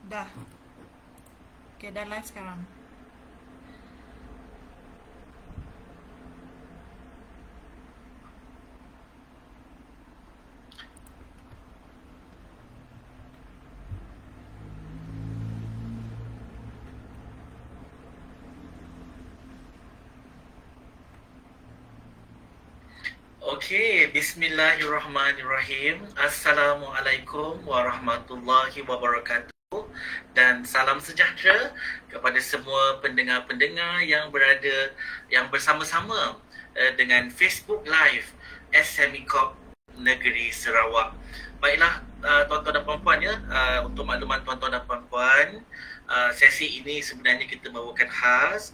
Dah. Okay, dah live sekarang. Okey, bismillahirrahmanirrahim. Assalamualaikum warahmatullahi wabarakatuh dan salam sejahtera kepada semua pendengar-pendengar yang bersama-sama dengan Facebook Live SME Corp Negeri Sarawak. Baiklah, tuan-tuan dan puan-puan ya, untuk makluman tuan-tuan dan puan-puan, sesi ini sebenarnya kita bawakan khas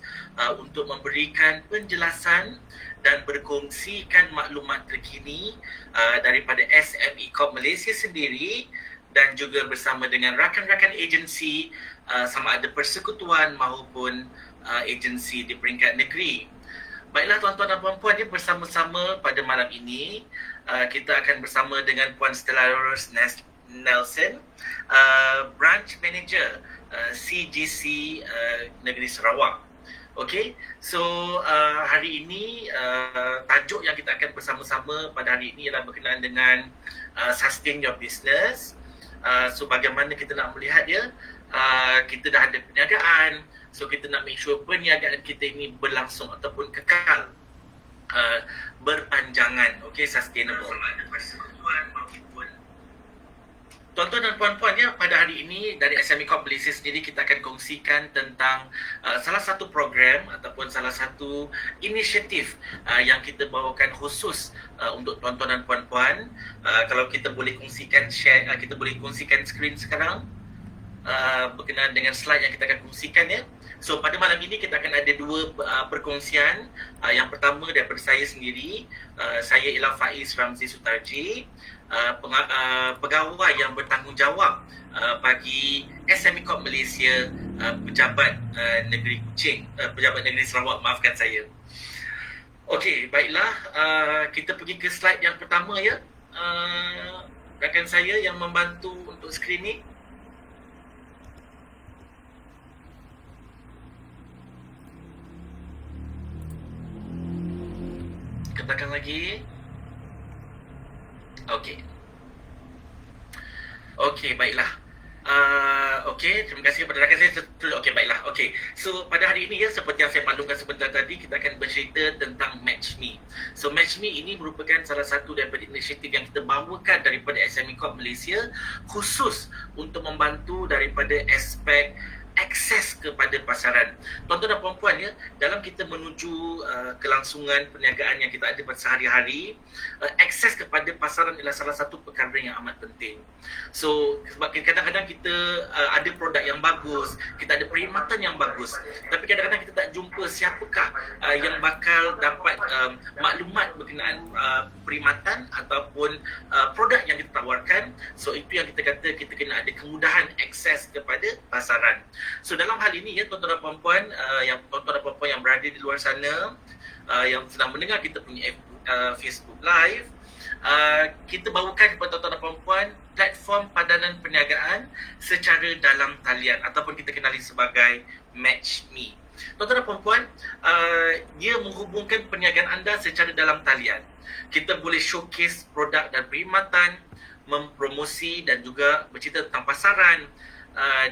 untuk memberikan penjelasan dan berkongsikan maklumat terkini daripada SME Corp Malaysia sendiri dan juga bersama dengan rakan-rakan agensi sama ada persekutuan maupun agensi di peringkat negeri. Baiklah tuan-tuan dan puan-puan, ya, bersama-sama pada malam ini kita akan bersama dengan Puan Stella Rose Nelson, Branch Manager CGC Negeri Sarawak. Okey, so hari ini tajuk yang kita akan bersama-sama pada hari ini ialah berkenaan dengan sustain your business. So bagaimana kita nak melihat dia, kita dah ada perniagaan, so kita nak make sure perniagaan kita ini berlangsung ataupun kekal, berpanjangan, okey, sustainable. Tuan-tuan dan puan-puan ya, pada hari ini dari SME Corp Malaysia sendiri kita akan kongsikan tentang salah satu program ataupun salah satu inisiatif yang kita bawakan khusus untuk tuan-tuan dan puan-puan. Kalau kita boleh kongsikan share, kita boleh kongsikan skrin sekarang berkenaan dengan slide yang kita akan kongsikan ya. So pada malam ini kita akan ada dua perkongsian. Yang pertama daripada saya sendiri, saya ialah Faiz Ramzi Sutarji, pegawai yang bertanggungjawab bagi SME Corp Malaysia, Pejabat Negeri Kuching, Pejabat Negeri Sarawak, maafkan saya. Okey, baiklah, kita pergi ke slide yang pertama ya. Rakan saya yang membantu untuk skrin ni. Katakan lagi. Okey. Okey, baiklah. Okey, terima kasih kepada rakan saya. Okey, baiklah. Okey. So, pada hari ini ya, seperti yang saya maklumkan sebentar tadi, kita akan bercerita tentang MatchMe. So, MatchMe ini merupakan salah satu daripada inisiatif yang kita bawakan daripada SME Corp Malaysia khusus untuk membantu daripada aspek akses kepada pasaran. Tuan-tuan dan puan-puan ya, dalam kita menuju kelangsungan perniagaan yang kita ada pada sehari-hari, akses kepada pasaran adalah salah satu perkara yang amat penting. So, sebab kadang-kadang kita ada produk yang bagus, kita ada perkhidmatan yang bagus, tapi kadang-kadang kita tak jumpa siapakah yang bakal dapat maklumat berkenaan perkhidmatan ataupun produk yang kita tawarkan. So, itu yang kita kata kita kena ada kemudahan akses kepada pasaran. So dalam hal ini ya tuan-tuan dan puan-puan, tuan-tuan dan puan-puan yang berada di luar sana, yang sedang mendengar kita punya Facebook Live, kita bawakan kepada tuan-tuan dan puan-puan platform padanan perniagaan secara dalam talian ataupun kita kenali sebagai MatchMe. Tuan-tuan dan puan-puan, dia menghubungkan perniagaan anda secara dalam talian. Kita boleh showcase produk dan perkhidmatan, mempromosi dan juga bercerita tentang pasaran,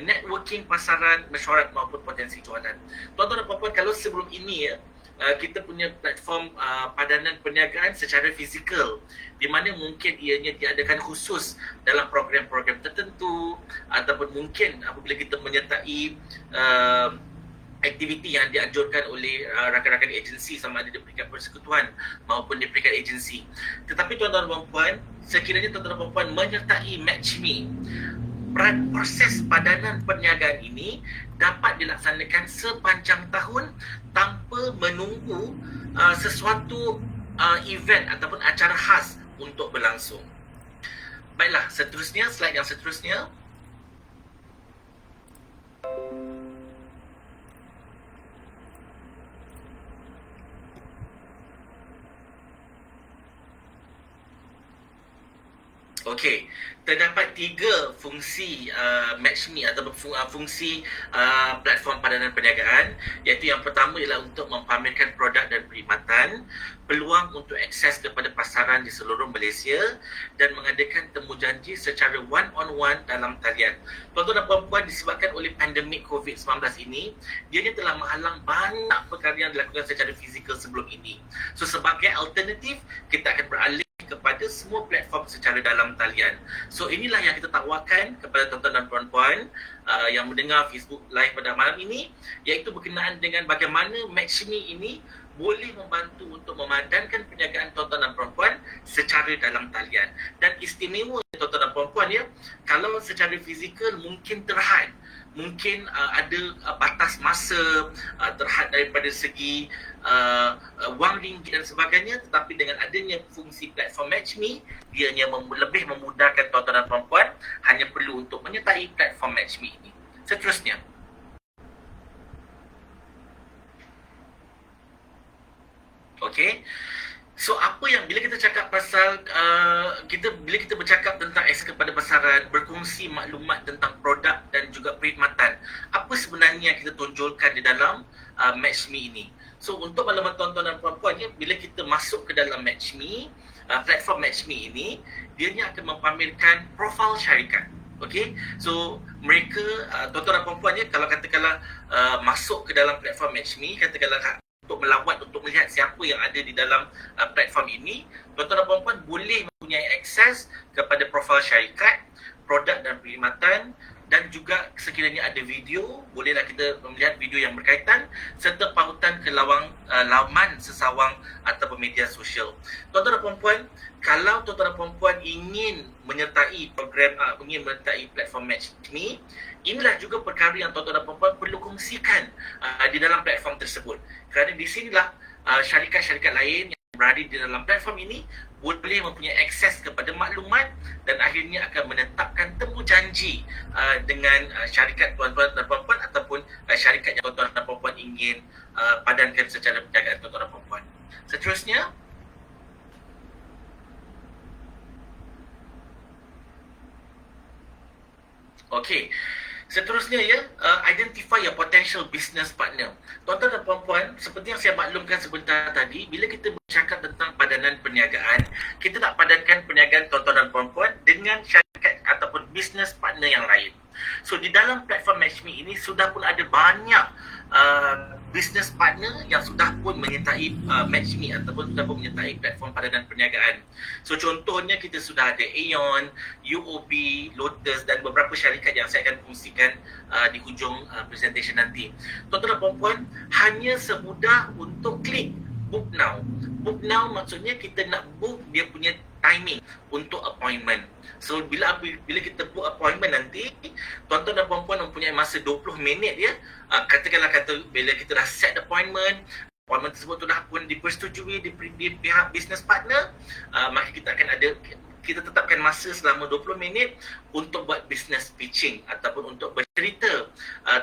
networking pasaran, mesyuarat maupun potensi jualan. Tuan-tuan dan puan-puan, kalau sebelum ini ya, kita punya platform padanan perniagaan secara fizikal, di mana mungkin ianya diadakan khusus dalam program-program tertentu ataupun mungkin apabila kita menyertai aktiviti yang dianjurkan oleh rakan-rakan agensi sama ada di peringkat persekutuan maupun di peringkat agensi. Tetapi tuan-tuan dan puan-puan, sekiranya tuan-tuan dan puan-puan menyertai MatchMe, proses padanan perniagaan ini dapat dilaksanakan sepanjang tahun tanpa menunggu sesuatu event ataupun acara khas untuk berlangsung. Baiklah, seterusnya, slide yang seterusnya. Okey, terdapat 3 fungsi MatchMe atau fungsi platform padanan perniagaan, iaitu yang pertama ialah untuk mempamerkan produk dan perkhidmatan, peluang untuk akses kepada pasaran di seluruh Malaysia dan mengadakan temu janji secara one-on-one dalam talian. Tuan-tuan dan puan-puan, disebabkan oleh pandemik COVID-19 ini, dianya telah menghalang banyak perkara yang dilakukan secara fizikal sebelum ini. So sebagai alternatif, kita akan beralih kepada semua platform secara dalam talian. So inilah yang kita tawarkan kepada tuan-tuan dan puan-puan yang mendengar Facebook Live pada malam ini, iaitu berkenaan dengan bagaimana MatchMe ini boleh membantu untuk memadankan perniagaan tuan-tuan dan puan-puan secara dalam talian. Dan istimewa tuan-tuan dan puan-puan ya, kalau secara fizikal mungkin terhad, mungkin ada batas masa terhad daripada segi wang ringgit dan sebagainya, tetapi dengan adanya fungsi platform MatchMe, dianya lebih memudahkan tuan-tuan dan puan-puan hanya perlu untuk menyertai platform MatchMe ini. Seterusnya, okey. So apa yang bila kita cakap pasal bila kita bercakap tentang akses kepada pasaran, berkongsi maklumat tentang produk dan juga perkhidmatan, apa sebenarnya yang kita tonjolkan di dalam MatchMe ini? So untuk maklumat tuan-tuan dan puan-puan ya, bila kita masuk ke dalam MatchMe, platform MatchMe ini, dianya akan mempamerkan profil syarikat. Okey, so mereka tuan-tuan dan puan-puan ya, kalau katakanlah masuk ke dalam platform MatchMe, katakanlah untuk melawat, untuk melihat siapa yang ada di dalam platform ini, tuan-tuan dan puan-puan boleh mempunyai akses kepada profil syarikat, produk dan perkhidmatan, dan juga sekiranya ada video, bolehlah kita melihat video yang berkaitan serta pautan ke laman sesawang atau media sosial. Tuan-tuan dan puan-puan, kalau tuan-tuan dan puan-puan ingin menyertai program, ingin menyertai platform MatchMe, inilah juga perkara yang tuan-tuan dan puan-puan perlu kongsikan di dalam platform tersebut. Kerana di sinilah syarikat-syarikat lain yang berada di dalam platform ini boleh mempunyai akses kepada maklumat dan akhirnya akan menetapkan temu janji dengan syarikat tuan-tuan dan puan-puan ataupun syarikat yang tuan-tuan dan puan-puan ingin padankan secara perniagaan tuan-tuan dan puan-puan. Seterusnya, okey. Seterusnya ya, identify your potential business partner. Tuan-tuan dan puan-puan, seperti yang saya maklumkan sebentar tadi, bila kita bercakap tentang padanan perniagaan, kita nak padankan perniagaan tuan-tuan dan puan-puan dengan syarikat ataupun business partner yang lain. So di dalam platform MatchMe ini sudah pun ada banyak business partner yang sudah pun menyertai MatchMe ataupun sudah pun menyertai platform padanan perniagaan. So contohnya kita sudah ada Aeon, UOB, Lotus dan beberapa syarikat yang saya akan kongsikan di hujung presentation nanti. Tuan-tuan dan puan-puan, hanya semudah untuk klik book now. Book now maksudnya kita nak book dia punya timing untuk appointment. So bila kita book appointment nanti, tuan-tuan dan puan-puan mempunyai masa 20 minit ya. Katakanlah bila kita dah set appointment tersebut sudah pun dipersetujui di pihak business partner, maka kita tetapkan masa selama 20 minit untuk buat business pitching ataupun untuk bercerita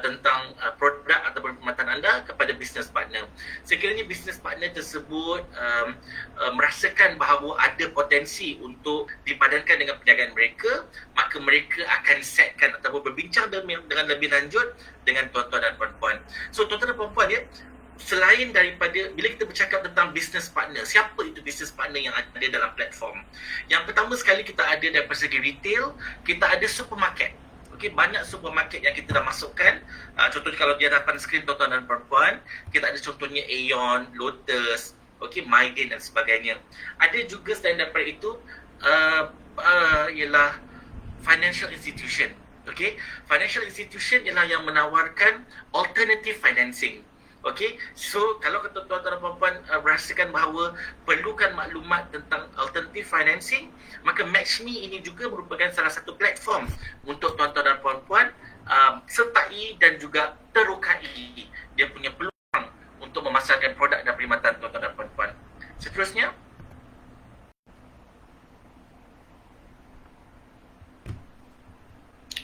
tentang produk ataupun perkhidmatan anda kepada business partner. Sekiranya business partner tersebut merasakan bahawa ada potensi untuk dipadankan dengan perniagaan mereka, maka mereka akan setkan ataupun berbincang dengan lebih lanjut dengan tuan-tuan dan puan-puan. So tuan-tuan dan puan-puan ya, selain daripada bila kita bercakap tentang business partner, siapa itu business partner yang ada dalam platform? Yang pertama sekali kita ada daripada segi retail, kita ada supermarket. Okey, banyak supermarket yang kita dah masukkan. Contohnya kalau di hadapan skrin tuan-tuan dan puan-puan, kita ada contohnya Aeon, Lotus, okey, Mydin dan sebagainya. Ada juga selain daripada itu ialah financial institution. Okey, financial institution ialah yang menawarkan alternative financing. Okey, so kalau tuan-tuan dan puan-puan merasakan bahawa perlukan maklumat tentang alternative financing, maka MatchMe ini juga merupakan salah satu platform untuk tuan-tuan dan puan-puan sertai dan juga terokai dia punya peluang untuk memasarkan produk dan perkhidmatan tuan-tuan dan puan-puan. Seterusnya,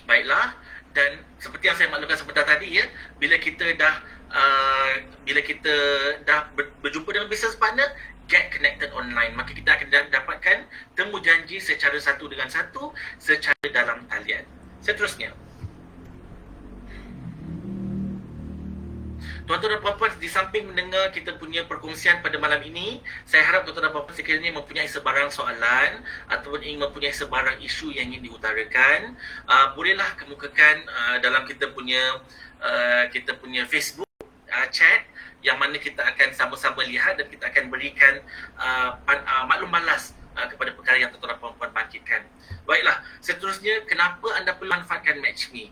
baiklah, dan seperti yang saya maklumkan sebentar tadi ya, bila kita dah berjumpa dengan business partner, get connected online, maka kita akan dapatkan temu janji secara satu dengan satu secara dalam talian. Seterusnya, tuan-tuan dan puan-puan, di samping mendengar kita punya perkongsian pada malam ini, saya harap tuan-tuan dan puan-puan sekiranya mempunyai sebarang soalan ataupun ingin mempunyai sebarang isu yang ingin diutarakan, bolehlah kemukakan dalam kita punya Facebook chat, yang mana kita akan sama-sama lihat dan kita akan berikan maklum balas kepada perkara yang tuan-tuan dan puan-puan bangkitkan. Baiklah, seterusnya, kenapa anda perlu manfaatkan MatchMe?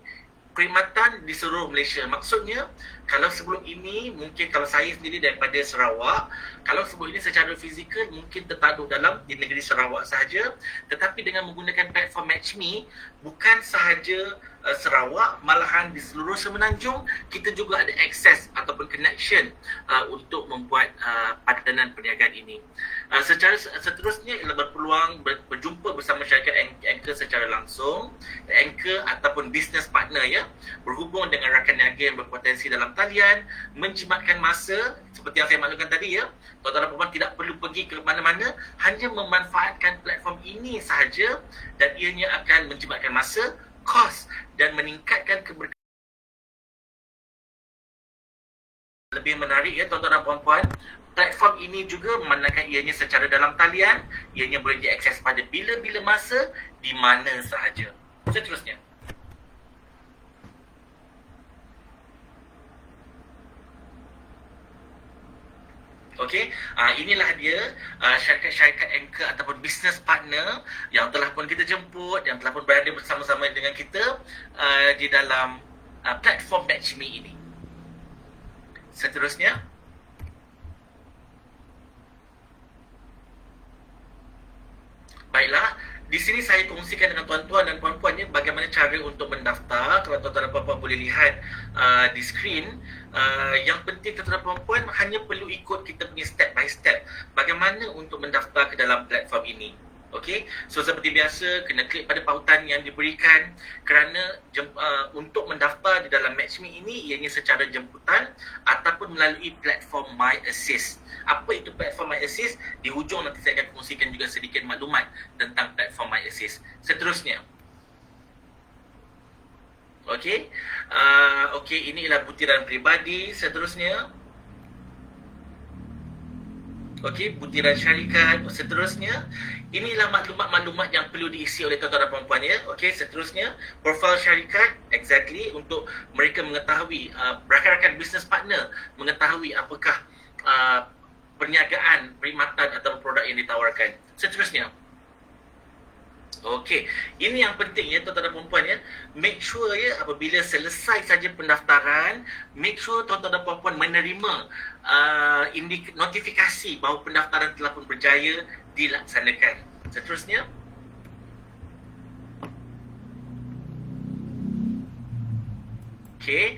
Perkhidmatan di seluruh Malaysia. Maksudnya, kalau sebelum ini, mungkin kalau saya sendiri daripada Sarawak, kalau sebelum ini secara fizikal mungkin tertakluk di negeri Sarawak sahaja, tetapi dengan menggunakan platform MatchMe, bukan sahaja Sarawak, malahan di seluruh Semenanjung, kita juga ada akses ataupun connection untuk membuat padanan perniagaan ini. Secara seterusnya ialah berpeluang berjumpa bersama syarikat anchor secara langsung, anchor ataupun business partner, ya, berhubung dengan rakan niaga yang berpotensi dalam talian, menjimatkan masa seperti yang saya maklumkan tadi, ya. Tuan-tuan dan puan-puan tidak perlu pergi ke mana-mana, hanya memanfaatkan platform ini sahaja dan ianya akan menjimatkan masa, kos dan meningkatkan keberkaitan. Lebih menarik, ya tuan-tuan dan puan-puan, platform ini juga memandangkan ianya secara dalam talian, ianya boleh diakses pada bila-bila masa, di mana sahaja. Seterusnya, okey, inilah dia syarikat-syarikat anchor ataupun business partner yang telah pun kita jemput, yang telah pun berada bersama-sama dengan kita di dalam platform MatchMe ini. Seterusnya, baiklah, di sini saya kongsikan dengan tuan-tuan dan puan-puan, ya, bagaimana cara untuk mendaftar. Kalau tuan-tuan dan puan-puan boleh lihat di skrin, yang penting tuan-tuan dan puan-puan hanya perlu ikut kita punya step by step bagaimana untuk mendaftar ke dalam platform ini. Okey, so seperti biasa, kena klik pada pautan yang diberikan, kerana untuk mendaftar di dalam MatchMe ini ianya secara jemputan ataupun melalui platform MyAssist. Apa itu platform MyAssist? Di hujung nanti saya akan kongsikan juga sedikit maklumat tentang platform MyAssist. Seterusnya, okey, ini ialah butiran peribadi. Seterusnya, okey, butiran syarikat. Seterusnya, inilah maklumat-maklumat yang perlu diisi oleh tuan-tuan dan puan-puan, ya. Okey, seterusnya, profil syarikat, exactly, untuk mereka mengetahui, rakan-rakan business partner mengetahui apakah perniagaan, perkhidmatan atau produk yang ditawarkan. Seterusnya, okey, ini yang penting, ya tuan-tuan dan puan-puan, ya. Make sure, ya, apabila selesai saja pendaftaran, make sure tuan-tuan dan puan-puan menerima notifikasi bahawa pendaftaran telah pun berjaya dilaksanakan. Seterusnya, okey,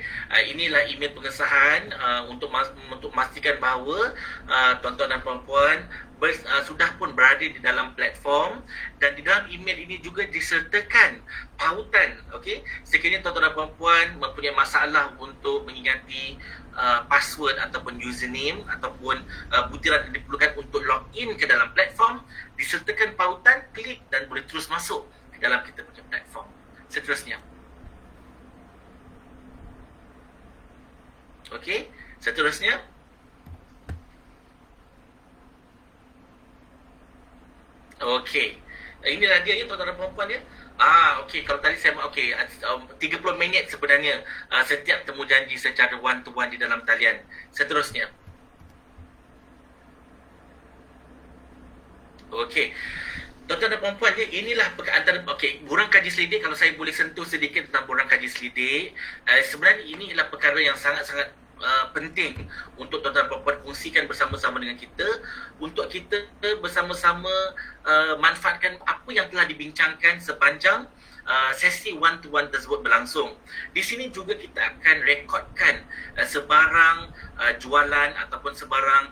inilah email pengesahan untuk memastikan bahawa tuan-tuan dan puan-puan sudah pun berada di dalam platform, dan di dalam email ini juga disertakan pautan. Okey, sekiranya tuan-tuan dan puan-puan mempunyai masalah untuk mengingati password ataupun username ataupun butiran yang diperlukan untuk login ke dalam platform, disertakan pautan, klik dan boleh terus masuk ke dalam kita punya platform. Seterusnya, okey, seterusnya, okey, inilah dia, ya tuan-tuan dan puan-puan, ya. Okey, kalau tadi saya 30 minit sebenarnya setiap temu janji secara one to one di dalam talian. Seterusnya, okey, tuan-tuan dan puan-puan, ya, inilah antara, okey, borang kaji selidik. Kalau saya boleh sentuh sedikit tentang borang kaji selidik, sebenarnya ini ialah perkara yang sangat-sangat penting untuk tuan-tuan dan puan-puan kongsikan bersama-sama dengan kita, untuk kita bersama-sama manfaatkan apa yang telah dibincangkan sepanjang sesi one to one tersebut berlangsung. Di sini juga kita akan rekodkan sebarang jualan ataupun sebarang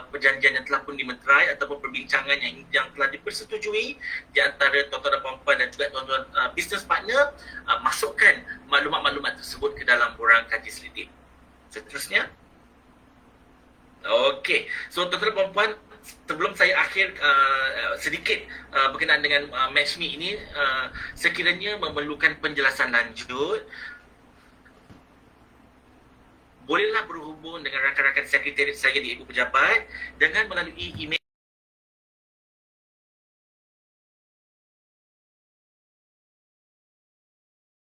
perjanjian yang telah pun dimeterai ataupun perbincangan yang telah dipersetujui di antara tuan-tuan dan puan-puan dan juga tuan-tuan business partner. Masukkan maklumat-maklumat tersebut ke dalam borang kaji selidik. Seterusnya, okey, so tuan-tuan dan puan-puan, sebelum saya akhir sedikit berkenaan dengan MatchMe ini, sekiranya memerlukan penjelasan lanjut, bolehlah berhubung dengan rakan-rakan sekretariat saya di Ibu Pejabat dengan melalui email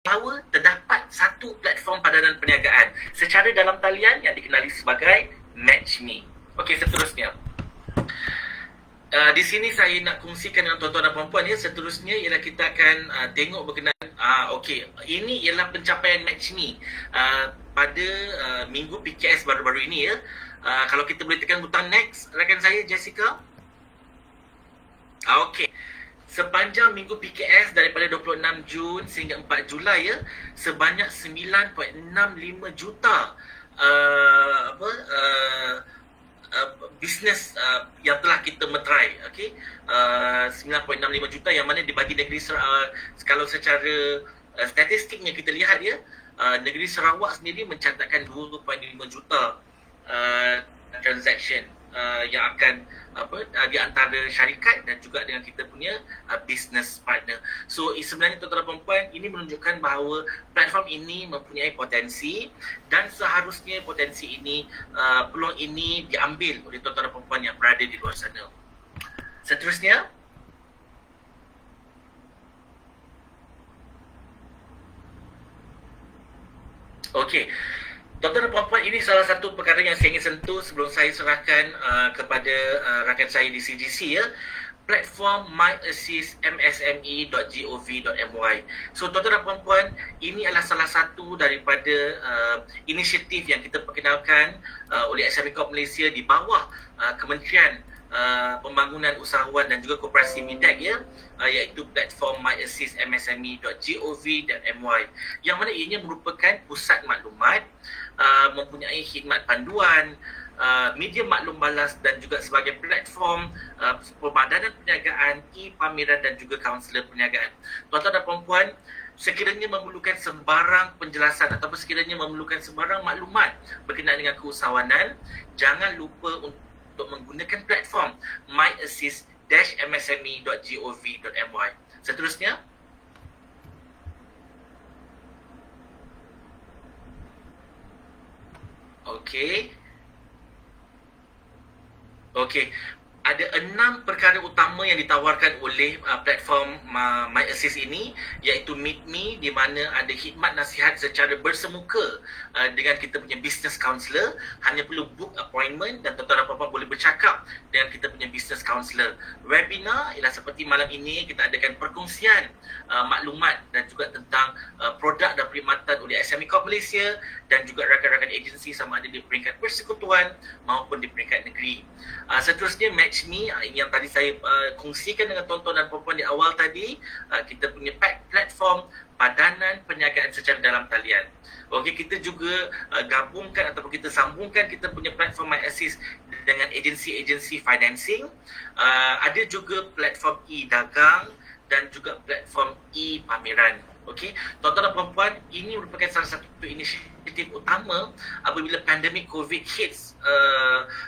bahawa terdapat satu platform padanan perniagaan secara dalam talian yang dikenali sebagai MatchMe. Okey, seterusnya. Di sini saya nak kongsikan dengan tuan-tuan dan puan-puan ya. Seterusnya ialah kita akan tengok berkenaan okey, ini ialah pencapaian MatchMe pada minggu PKS baru-baru ini ya. Kalau kita boleh tekan butang next, rakan saya Jessica. Okey. Sepanjang minggu PKS daripada 26 Jun sehingga 4 Julai ya, sebanyak 9.65 juta bisnes yang telah kita meterai, okey. 9.65 juta yang mana dibagi negeri kalau secara statistiknya kita lihat ya, negeri Sarawak sendiri mencatatkan 2.5 juta transaction yang akan di antara syarikat dan juga dengan kita punya business partner. So sebenarnya tuan-tuan dan puan-puan, ini menunjukkan bahawa platform ini mempunyai potensi dan seharusnya potensi ini, peluang ini diambil oleh tuan-tuan dan puan-puan yang berada di luar sana. Seterusnya, okey. Tuan-tuan dan puan-puan, ini salah satu perkara yang saya ingin sentuh sebelum saya serahkan kepada rakan saya di CGC ya. Platform myassistmsme.gov.my. So tuan-tuan dan puan-puan, ini adalah salah satu daripada inisiatif yang kita perkenalkan oleh SME Corp Malaysia di bawah Kementerian Pembangunan Usahawan dan juga Koperasi MIDEC ya, iaitu platform myassistmsme.gov.my, yang mana ianya merupakan pusat maklumat, mempunyai khidmat panduan, media maklum balas dan juga sebagai platform pemadanan perniagaan, e-pameran dan juga kaunselor perniagaan. Tuan-tuan dan puan-puan, sekiranya memerlukan sembarang penjelasan ataupun sekiranya memerlukan sembarang maklumat berkenaan dengan keusahawanan, jangan lupa untuk menggunakan platform myassist-msme.gov.my. Seterusnya, okey. Ada 6 perkara utama yang ditawarkan oleh platform MyAssist ini, iaitu Meet Me, di mana ada khidmat nasihat secara bersemuka dengan kita punya business counselor. Hanya perlu book appointment dan tuan-tuan dan puan-puan boleh bercakap dengan kita punya business counselor. Webinar ialah seperti malam ini, kita adakan perkongsian maklumat dan juga tentang produk dan perkhidmatan oleh SME Corp Malaysia dan juga rakan-rakan agensi sama ada di peringkat persekutuan maupun di peringkat negeri. Seterusnya, MatchMe, ini yang tadi saya kongsikan dengan tuan-tuan dan puan-puan di awal tadi. Kita punya platform padanan perniagaan secara dalam talian. Okey, kita juga gabungkan ataupun kita sambungkan kita punya platform MyAssist dengan agensi-agensi financing. Ada juga platform e-dagang dan juga platform e-pameran. Okey, tuan-tuan dan puan-puan, ini merupakan salah satu inisiatif utama apabila pandemik COVID hits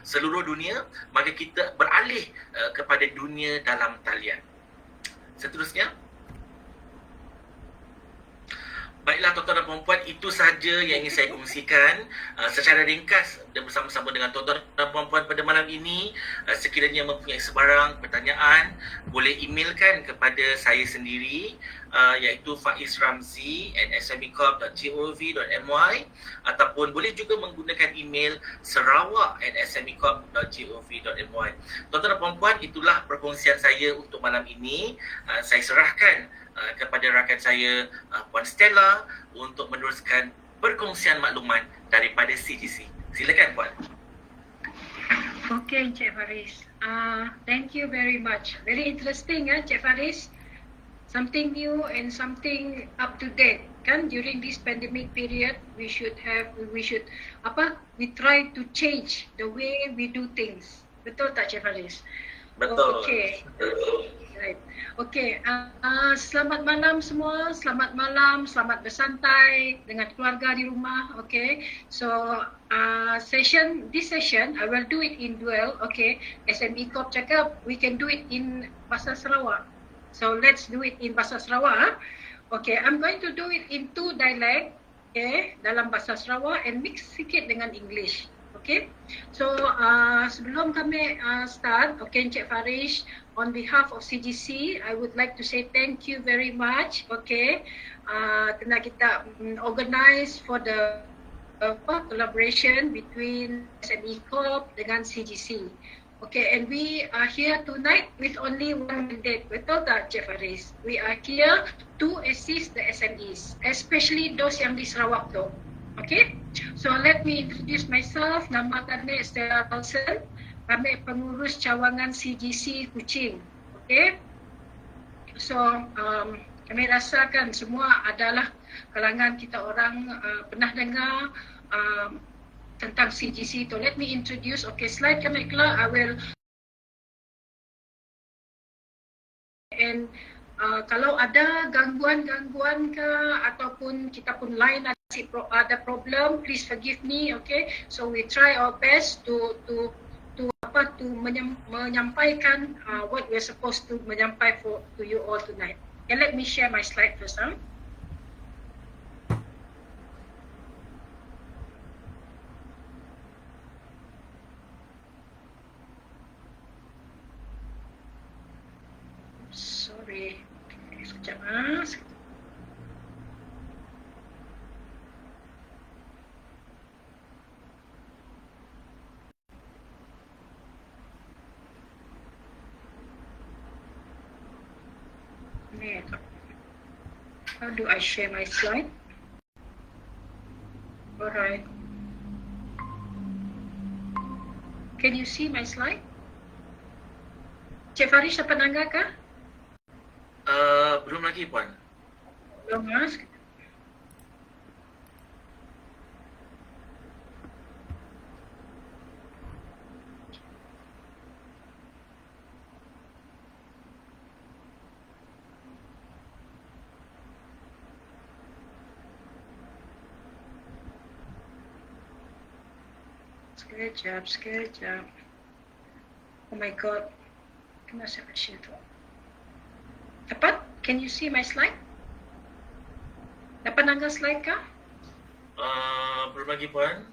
seluruh dunia, maka kita beralih kepada dunia dalam talian. Seterusnya, baiklah tuan-tuan dan puan-puan, itu sahaja yang ingin saya kongsikan secara ringkas dan bersama-sama dengan tuan-tuan dan puan-puan pada malam ini. Sekiranya mempunyai sebarang pertanyaan, boleh emailkan kepada saya sendiri, iaitu faizramzi@smecorp.gov.my, ataupun boleh juga menggunakan email sarawak@smecorp.gov.my. Tuan-tuan dan puan-puan, itulah perkongsian saya untuk malam ini. Saya serahkan kepada rakan saya Puan Stella untuk meneruskan perkongsian maklumat daripada CGC. Silakan Puan. Okay, Encik Faris. Thank you very much. Very interesting, Encik Faris. Something new and something up to date. Kan during this pandemic period, we try to change the way we do things. Betul tak, Encik Faris? Betul. Okay. Right. Okay. Selamat malam semua. Selamat malam. Selamat bersantai dengan keluarga di rumah. Okay. So this session I will do it in dual. Okay. SME Corp cakap we can do it in Bahasa Sarawak. So let's do it in Bahasa Sarawak. Okay. I'm going to do it in 2 dialect. Okay. Dalam Bahasa Sarawak and mix sikit dengan English. Okay. So sebelum kami start, okay, Encik Farish, on behalf of CGC, I would like to say thank you very much. Okay, kerana kita organize for the collaboration between SME Corp dengan CGC. Okay, and we are here tonight with only one mandate. Betul tak, Encik Farish? We are here to assist the SMEs, especially those yang di Sarawak tu. Okay, so let me introduce myself. Nama kami Stella Wilson. Kami pengurus cawangan CGC Kuching. Okay, so kami rasakan semua adalah kalangan kita orang pernah dengar tentang CGC itu. Let me introduce. Okay, slide kami keluar. I will and kalau ada gangguan ke ataupun kita pun lain ada problem, please forgive me. Okay, so we try our best to menyampaikan what we're supposed to menyampaikan to you all tonight. Okay, let me share my slide first. Sorry, sekejap. How do I share my slide? Alright. Can you see my slide? Cik Farish dapat nangga kah? Belum lagi, Puan. Belum, Mas. Sekejap. Oh my god. Kenapa saya share tu? Dapat? Can you see my slide? Dapat nangga slide kah? Belum lagi, Puan.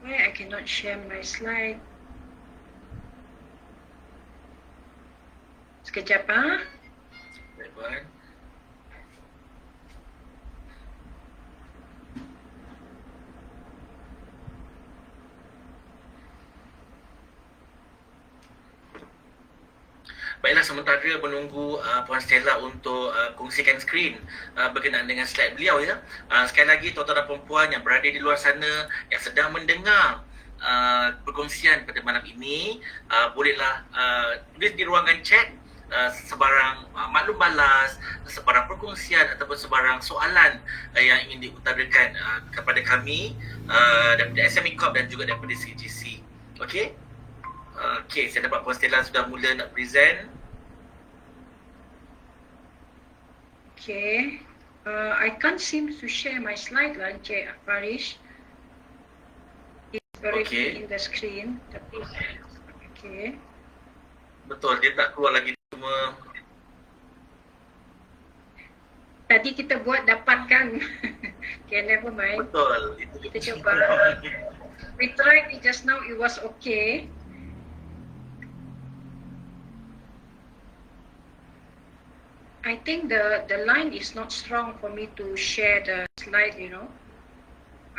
Why I cannot share my slide? Sekejap, Baik, Puan. Baiklah, sementara menunggu Puan Stella untuk kongsikan skrin berkenaan dengan slide beliau ya. Sekali lagi tuan-tuan dan perempuan yang berada di luar sana yang sedang mendengar perkongsian pada malam ini, bolehlah tulis di ruangan chat sebarang maklum balas, sebarang perkongsian ataupun sebarang soalan yang ingin diutarakan kepada kami daripada SME Corp dan juga daripada CGC. Okey? Okey, saya dapat Puan Stella sudah mula nak present. Okay. I can't seem to share my slide lah, Encik Farish. It's very Okay. in the screen. Tapi, okay. Betul, dia tak keluar lagi semua. Tadi kita buat dapat kan? Okay, never mind. Betul. Kita cuba. We tried it just now, it was okay. I think the line is not strong for me to share the slide, you know.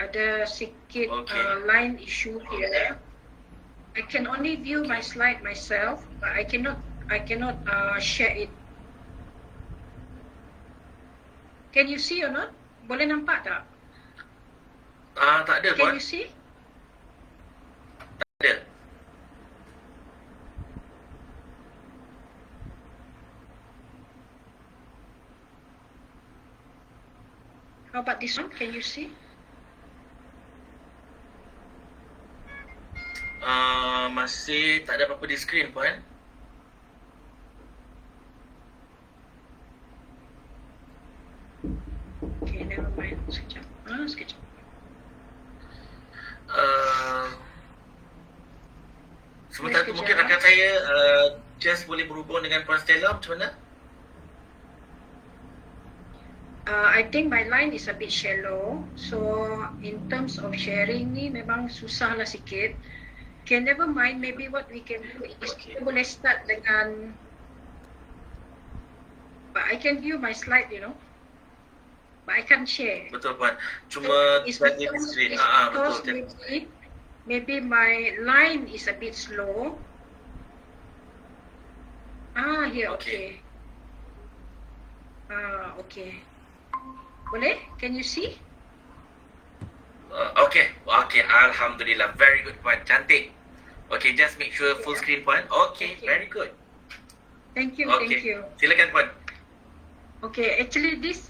Ada sikit line issue here. I can only view my slide myself, but I cannot share it. Can you see or not? Boleh nampak tak? Tak ada, Can Puan. you see? Tak ada. How about this one? Can you see? Masih tak ada apa-apa di screen, Puan. Okay, never mind. Sekejap. Sekejap. Sementara tu Sekejap. mungkin rakan saya Jess boleh berhubung dengan Puan Stella macam mana? I think my line is a bit shallow. So in terms of sharing ni memang susah lah sikit. Okay, never mind. Maybe what we can do is kita boleh start dengan, but I can view my slide, you know. But I can't share. Betul, Puan. Cuma It's bagi because, screen. it's because Betul. maybe my line is a bit slow. Here, okay. Okay. Boleh? Can you see? Okay. Alhamdulillah. Very good, Puan. Cantik. Okay, just make sure full screen, Puan. Okay, very good. Thank you, Okay. thank you. Silakan, Puan. Okay, actually this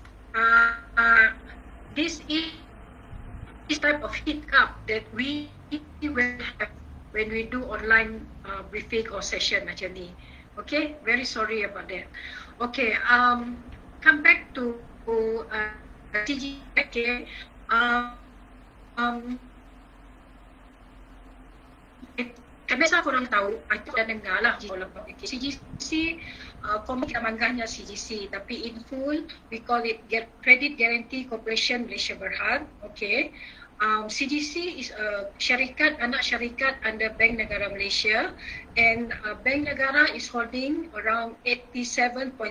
is type of hiccup that we will have when we do online briefing or session macam ni. Okay, very sorry about that. Okay, come back to CG. Okay, biasa korang tahu, aku dah dengar lah CGC, komik manggahnya CGC, tapi in full we call it Credit Guarantee Corporation Malaysia Berhad. Okay, CGC is a syarikat, anak syarikat under Bank Negara Malaysia, and Bank Negara is holding around 87.6%,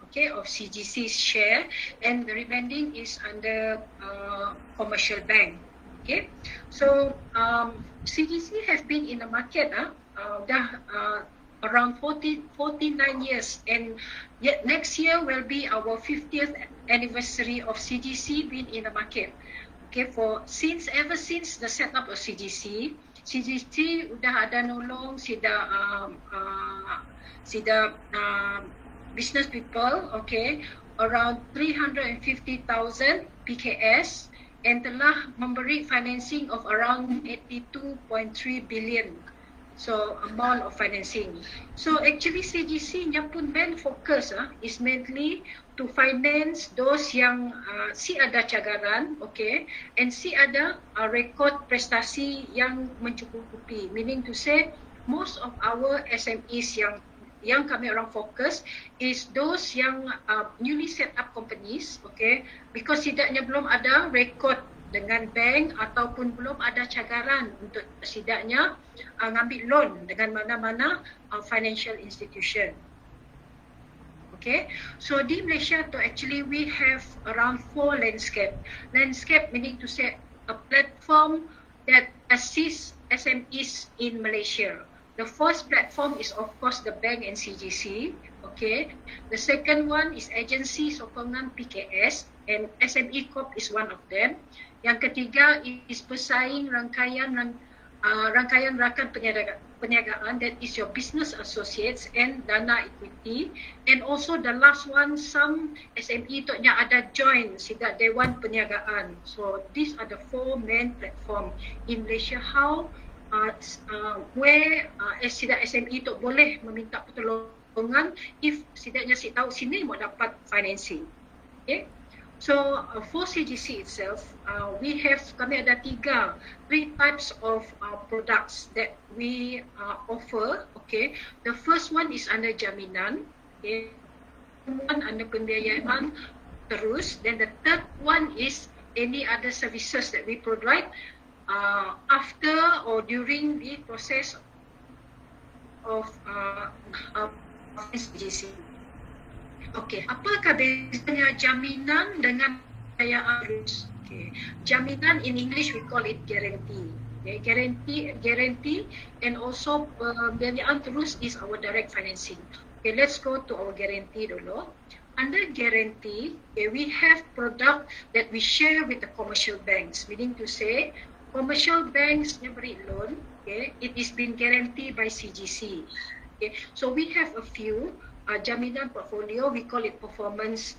okay, of CGC's share, and the remaining is under commercial bank. Okay, so CGC has been in the market around 49 years, and yet next year will be our 50th anniversary of CGC being in the market. Okay, ever since the setup of CGC udah ada nolong sida business people, okay, around 350,000 PKS, and telah memberi financing of around 82.3 billion. So amount of financing. So actually CGC nya pun main focus is mainly to finance those yang si ada cagaran, okay, and si ada rekod prestasi yang mencukupi. Meaning to say, most of our SMEs yang kami orang fokus is those yang newly set up companies, okay, because tidaknya belum ada rekod dengan bank ataupun belum ada cagaran untuk tidaknya ngambil loan dengan mana-mana financial institution. Okay, so di Malaysia tu actually we have around 4 landscape. Landscape meaning to say a platform that assists SMEs in Malaysia. The first platform is of course the bank and CGC. Okay, the second one is agency sokongan PKS, and SME Corp is one of them. Yang ketiga is pesaing rangkaian rakan perniagaan, that is your business associates and dana equity, and also the last one, some SME tu nya ada join sehingga Dewan Perniagaan. So these are the 4 main platform in Malaysia. How where sida SME tu boleh meminta pertolongan if sidaknya si tahu sini mau dapat financing. Okay, so for CGC itself, kami ada 3 types of products that we offer. Okay, the first one is under jaminan, okay, one under pembiayaan terus, then the third one is any other services that we provide after or during the process of CGC. Okay, apakah bezanya jaminan dengan pembiayaan terus? Okay, jaminan in English we call it guarantee. Okay, guarantee, and also pembiayaan terus is our direct financing. Okay, let's go to our guarantee dulu. Under guarantee, okay, we have product that we share with the commercial banks, meaning to say commercial banks beri loan, okay, it is been guaranteed by CGC. Okay, so we have a few. jaminan portfolio. We call it performance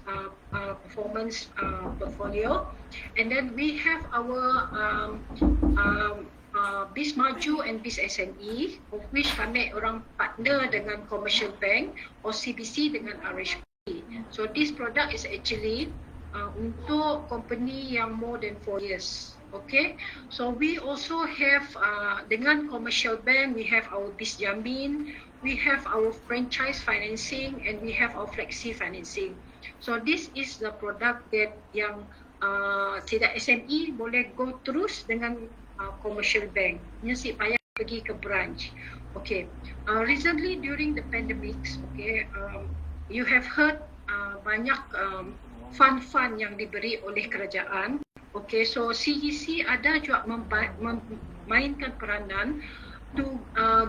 portfolio. And then we have our BIS Maju and BIS SME, of which kami orang partner dengan Commercial Bank, OCBC dengan RHB. So this product is actually untuk company yang more than 4 years. Okay, so we also have dengan Commercial Bank, we have our BIS Jamin, we have our franchise financing, and we have our flexi financing. So this is the product that yang tidak SME boleh go terus dengan Commercial Bank. Mesti payah pergi ke branch. Okay, recently during the pandemics, okay, you have heard banyak fund-fund yang diberi oleh kerajaan. Okay, so CGC ada juga memainkan peranan to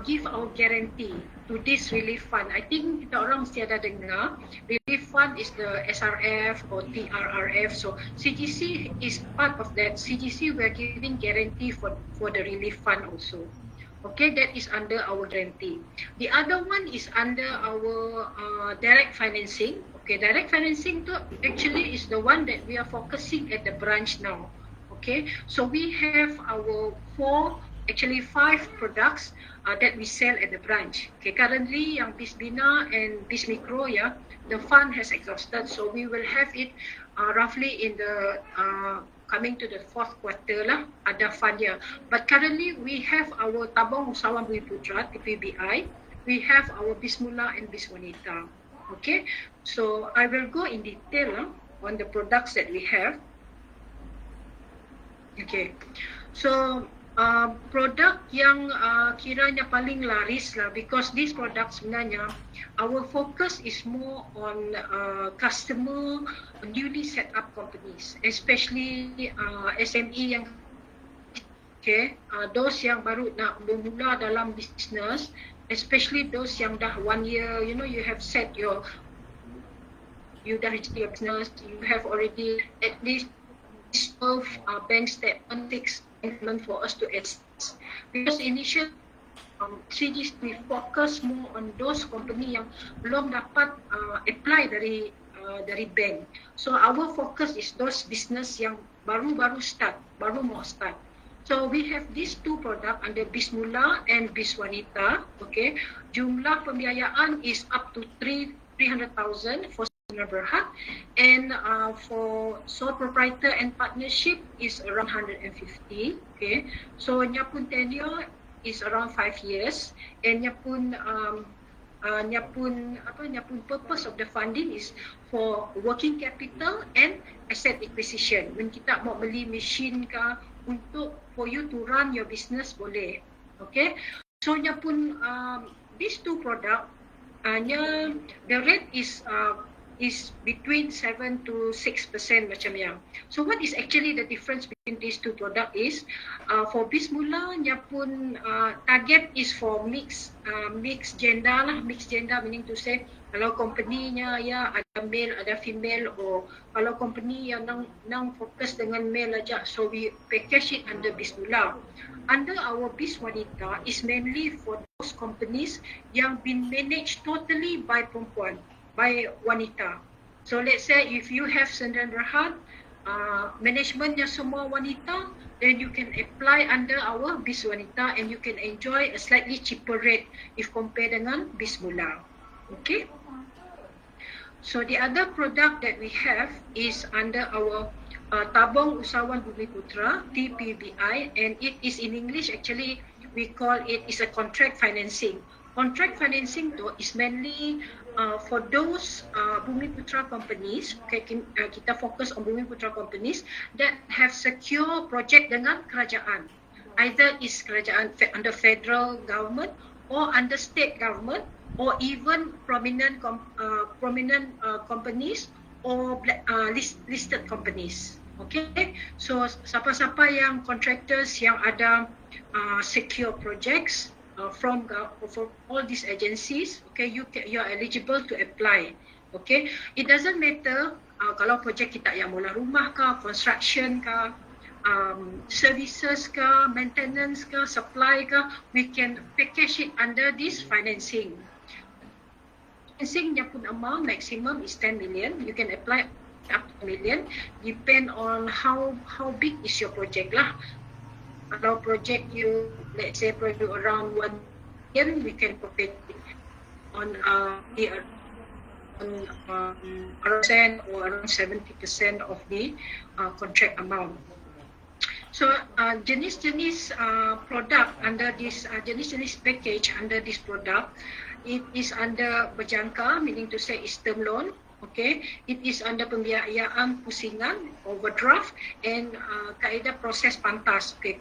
give our guarantee to this relief fund. I think kita orang mesti ada dengar relief fund is the SRF or TRRF. So CGC is part of that. CGC we are giving guarantee for the relief fund also. Okay, that is under our guarantee. The other one is under our direct financing. Okay, direct financing to actually is the one that we are focusing at the branch now. Okay, so we have our 5 products that we sell at the branch. Okay, currently yang BIS Bina and BIS Mikro, yeah, the fund has exhausted, so we will have it roughly in the coming to the 4th quarter lah, ada fund here. But currently we have our Tabung Usahawan Bumiputra, TPBI. We have our BIS Mula and BIS Wanita. Okay, so I will go in detail on the products that we have. Okay, so produk yang kiranya paling laris lah, because this product sebenarnya our focus is more on customer newly set up companies, especially SME yang those yang baru nak bermula dalam business, especially those yang dah 1 year, you know, you have set you dah register your business, you have already at least 12 bank statement fixed for us to access. Because initially CGC we focus more on those company yang belum dapat apply dari bank. So our focus is those business yang baru mau start. So we have these 2 product under BIS Mula and BIS Wanita. Okay, jumlah pembiayaan is up to 300,000 for Berhad, and for sole proprietor and partnership is around 150. Okay, so nya pun tenure is around 5 years, and nya pun purpose of the funding is for working capital and asset acquisition. When kita mau beli machine ka untuk for you to run your business boleh. Okay, so nya pun these 2 product the rate is between 7 to 6% macam yang. So what is actually the difference between these 2 product is for BIS Mula nya pun target is for mixed gender lah. Mixed gender meaning to say kalau company nya ya ada male ada female, or kalau company yang nang fokus dengan male aja, so we package it under BIS Mula. Under our BIS Wanita is mainly for those companies yang been managed totally by perempuan, by wanita. So let's say if you have Sdn Bhd, managementnya semua wanita, then you can apply under our BIS Wanita and you can enjoy a slightly cheaper rate if compared dengan BIS Mula. Okay. So the other product that we have is under our Tabung Usahawan Bumiputra, TPBI, and it is in English actually we call it is a contract financing. Contract financing though is mainly for those Bumiputra companies. Okay, kita fokus on Bumiputra companies that have secure project dengan kerajaan. Either is kerajaan under federal government or under state government, or even prominent companies or listed companies. Okay, so siapa-siapa yang contractors yang ada secure projects from all these agencies, okay, you are eligible to apply. Okay, it doesn't matter kalau projek kita yang mula rumah kah, construction kah, services kah, maintenance kah, supply kah, we can package it under this financing. financing nya pun amount maximum is 10 million. You can apply up to million, depend on how big is your project lah. Kalau project you, let's say project around 1 million, we can put it on percent or around 70% of the contract amount. So jenis-jenis produk under this jenis-jenis package under this product, it is under berjangka, meaning to say is term loan. Okay, it is under pembiayaan pusingan, overdraft, and kaedah proses pantas. Okay.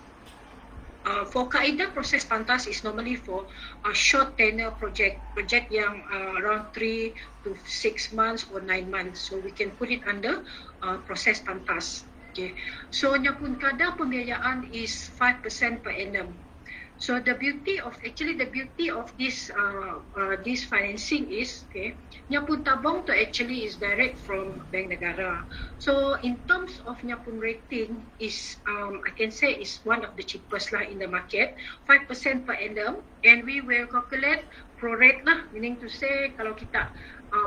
For kaedah proses pantas is normally for a short tenure project yang around 3 to 6 months or 9 months. So we can put it under proses pantas. Okay. So nya pun kadar pembiayaan is 5% per annum. So the beauty of this this financing is, okay, nya pun tabung tu actually is direct from Bank Negara. So in terms of nya pun rating is I can say is one of the cheapest lah in the market, 5% per annum, and we will calculate prorate lah, meaning to say kalau kita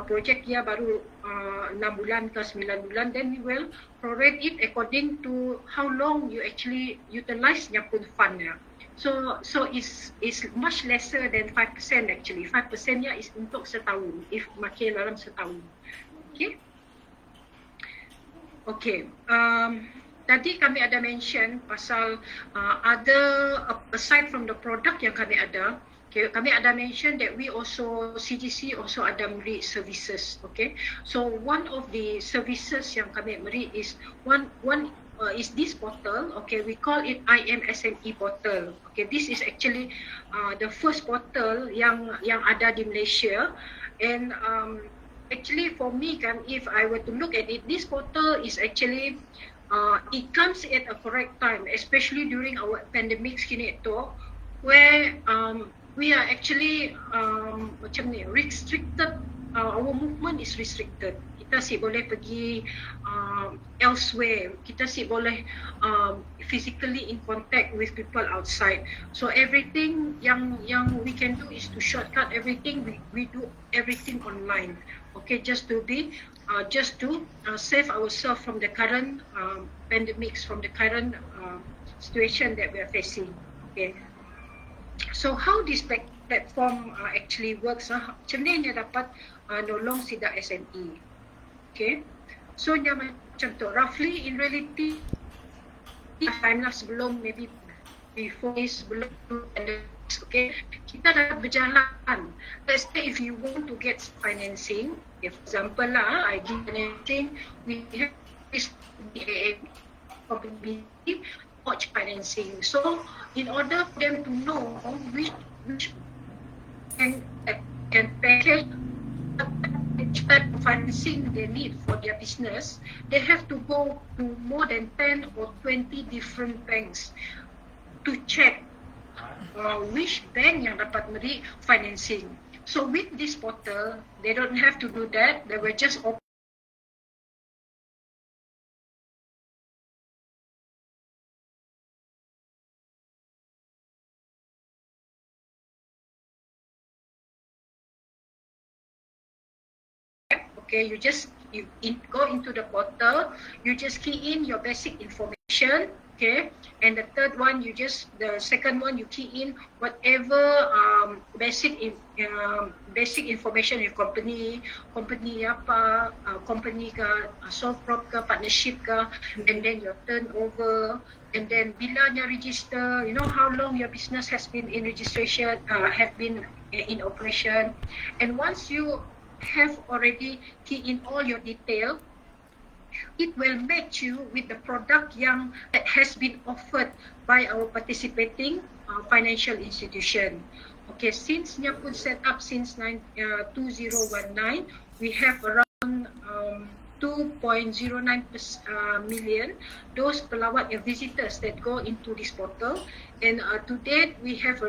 project dia baru 6 bulan ke 9 bulan, then we will prorate it according to how long you actually utilize nya pun fund nya. So is much lesser than 5% actually. 5% nya is untuk setahun, if makin dalam setahun. Okay. Okay. Tadi kami ada mention pasal other aside from the product yang kami ada. Okay, kami ada mention that we also CGC also ada beri services. Okay, so one of the services yang kami beri is one is this portal. Okay, we call it IMSME portal. Okay, this is actually the first portal yang ada di Malaysia, and actually for me kan, if I were to look at it, this portal is actually it comes at a correct time, especially during our pandemic kini tu, where we are actually macam ni restricted, our movement is restricted. Kita si boleh pergi elsewhere, kita si boleh physically in contact with people outside. So everything yang we can do is to shortcut everything. We do everything online. Okay, just to save ourselves from the current pandemics, from the current situation that we are facing. Okay. So how this platform actually works? Macam ni dia dapat nolong sidak SME. Okay. So dia macam tu. Roughly in reality, time lah sebelum, maybe before this, sebelum okay, kita dah berjalan. Let's say if you want to get financing, for example lah, I give financing, we have this probability watch financing. So in order for them to know which can package type of financing they need for their business, they have to go to more than 10 or 20 different banks to check which bank yang dapat beri financing. So with this portal, they don't have to do that. They will just open okay, go into the portal, you just key in your basic information, okay, and the second one you key in whatever basic information your company apa, company ke, sole prop ke, partnership ke, and then your turnover, and then bila nya register, you know how long your business has been in registration, have been in operation, and once you have already key in all your detail, it will match you with the product that has been offered by our participating financial institution. Okay, since nya pun set up since 2019, we have around 2.09 million those pelawat and visitors that go into this portal, and to date we have a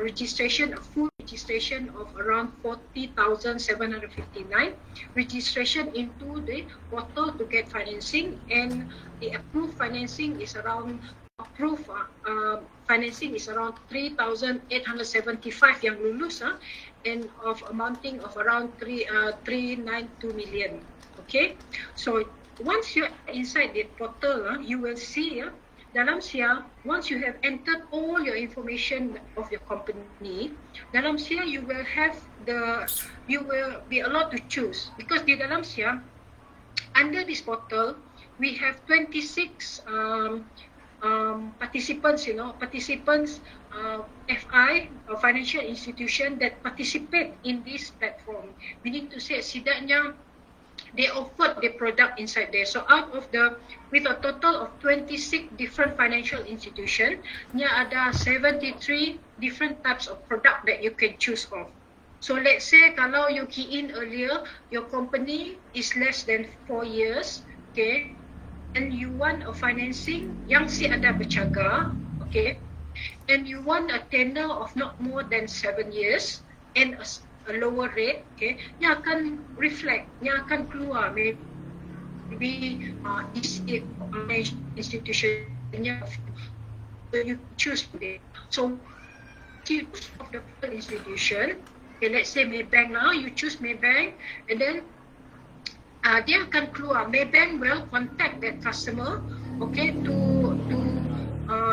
full registration of around 40,759 registration into the portal to get financing, and the approved financing is around approved financing is around 3,875 yang lulus, and of amounting of around 392 million. Okay, so once you're inside the portal, you will see dalam sia, once you have entered all your information of your company, dalam sia you will be allowed to choose, because di dalam sia under this portal we have 26 participants, FI, financial institution that participate in this platform. Meaning to say, setidaknya they offered the product inside there. So with a total of 26 different financial institutions, nya ada 73 different types of product that you can choose of. So let's say kalau you key in earlier, your company is less than 4 years, okay, and you want a financing yang si ada bercaga, okay, and you want a tenure of not more than 7 years and a lower rate, okay, nya akan reflect, nya akan keluar maybe institution nya you choose today. So choose of the institution, okay, let's say Maybank now, you choose Maybank, and then dia akan keluar, Maybank will contact that customer, okay, to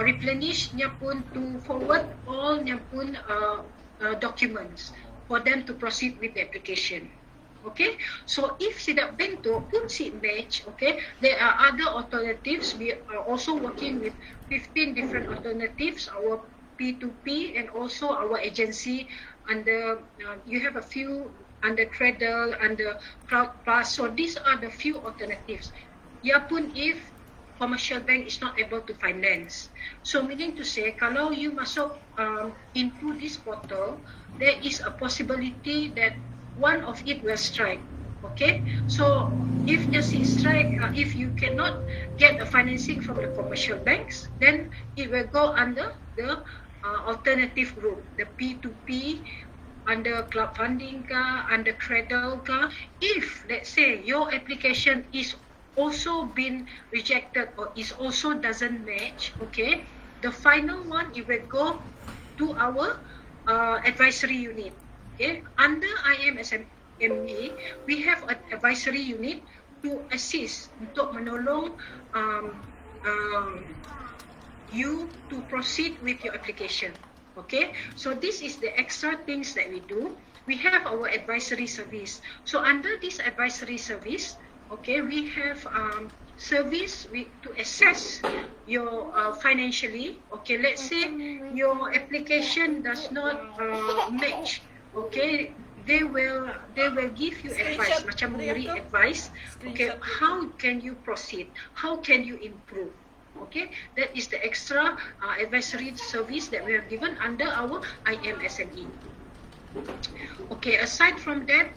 replenish nya pun, to forward all nya pun documents for them to proceed with the application. Okay, so if sidak bank tu pun si match, okay, there are other alternatives. We are also working with 15 different alternatives, our P2P and also our agency under you have a few under Cradle, under CrowdPlus. So these are the few alternatives. Ya pun if commercial bank is not able to finance. So meaning to say, kalau you masuk into this portal, there is a possibility that one of it will strike. Okay, so if the strike, if you cannot get the financing from the commercial banks, then it will go under the alternative group, the P2P, under crowdfunding ka, under Cradle ka. If let's say your application is also been rejected or is also doesn't match, okay, the final one it will go to our advisory unit. Okay, under IMSME we have an advisory unit to assist untuk menolong you to proceed with your application. Okay, so this is the extra things that we do. We have our advisory service. So under this advisory service, okay, we have service to assess your financially. Okay, let's say your application does not match. Okay, they will give you advice, macam memberi advice. Okay, how can you proceed? How can you improve? Okay, that is the extra advisory service that we have given under our IMSME. Okay, aside from that,